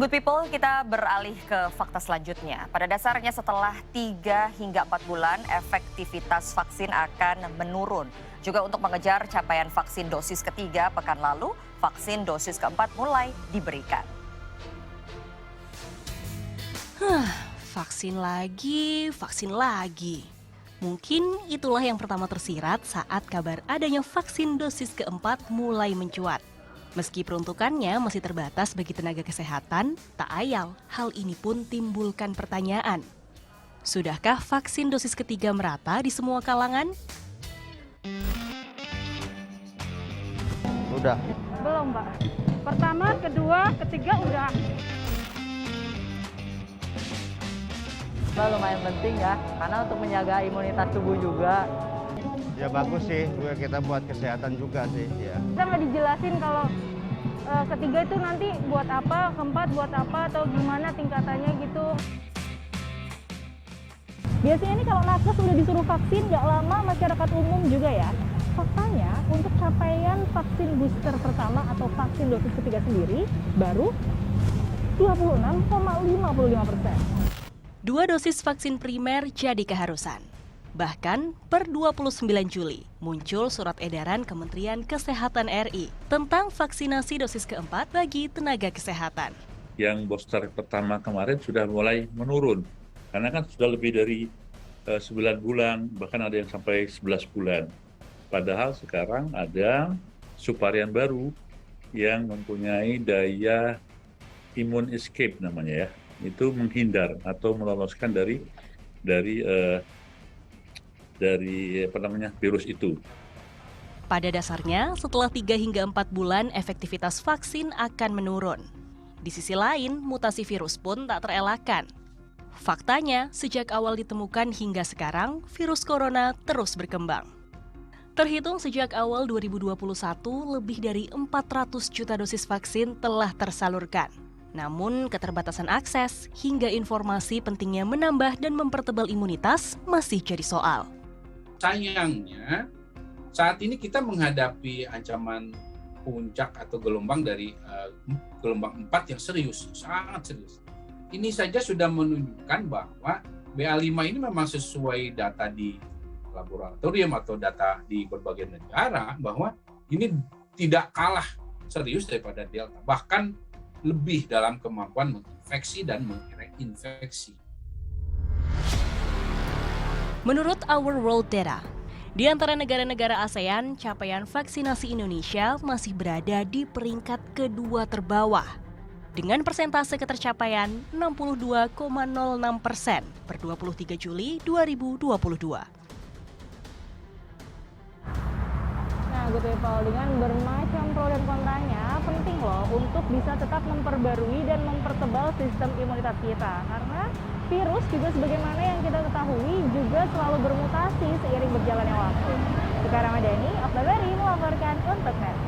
Good people, kita beralih ke fakta selanjutnya. Pada dasarnya setelah 3 hingga 4 bulan, efektivitas vaksin akan menurun. Juga untuk mengejar capaian vaksin dosis ketiga pekan lalu, vaksin dosis keempat mulai diberikan. Vaksin lagi. Mungkin itulah yang pertama tersirat saat kabar adanya vaksin dosis keempat mulai mencuat. Meski peruntukannya masih terbatas bagi tenaga kesehatan, tak ayal hal ini pun timbulkan pertanyaan. Sudahkah vaksin dosis ketiga merata di semua kalangan? Udah. Belum, Pak. Pertama, kedua, ketiga udah. Lumayan penting ya, karena untuk menjaga imunitas tubuh juga. Ya bagus sih, kita buat kesehatan juga sih. Ya. Kita nggak dijelasin kalau ketiga itu nanti buat apa, keempat buat apa, atau gimana tingkatannya gitu. Biasanya ini kalau nakes udah disuruh vaksin, nggak lama masyarakat umum juga ya. Faktanya, untuk capaian vaksin booster pertama atau vaksin dosis ketiga sendiri, baru 26,55%. 2 dosis vaksin primer jadi keharusan. Bahkan per 29 Juli muncul surat edaran Kementerian Kesehatan RI tentang vaksinasi dosis keempat bagi tenaga kesehatan. Yang booster pertama kemarin sudah mulai menurun, karena kan sudah lebih dari 9 bulan, bahkan ada yang sampai 11 bulan. Padahal sekarang ada subvarian baru yang mempunyai daya imun escape namanya ya, itu menghindar atau meloloskan dari virus itu. Pada dasarnya, setelah 3 hingga 4 bulan, efektivitas vaksin akan menurun. Di sisi lain, mutasi virus pun tak terelakkan. Faktanya, sejak awal ditemukan hingga sekarang, virus corona terus berkembang. Terhitung sejak awal 2021, lebih dari 400 juta dosis vaksin telah tersalurkan. Namun, keterbatasan akses hingga informasi pentingnya menambah dan mempertebal imunitas masih jadi soal. Sayangnya, saat ini kita menghadapi ancaman puncak atau gelombang dari gelombang 4 yang serius, sangat serius. Ini saja sudah menunjukkan bahwa BA5 ini memang sesuai data di laboratorium atau data di berbagai negara, bahwa ini tidak kalah serius daripada Delta, bahkan lebih dalam kemampuan menginfeksi dan menginfeksi. Menurut Our World Data, di antara negara-negara ASEAN, capaian vaksinasi Indonesia masih berada di peringkat kedua terbawah. Dengan persentase ketercapaian 62,06% per 23 Juli 2022. Nah, good people, dengan bermacam pro dan kontranya, penting loh untuk bisa tetap memperbarui dan mempertebal sistem imunitas kita. Karena virus juga sebagaimana yang kita ketahui juga selalu bermutasi seiring berjalannya waktu. Sekarang Madani, Oktabari melaporkan untuk NET.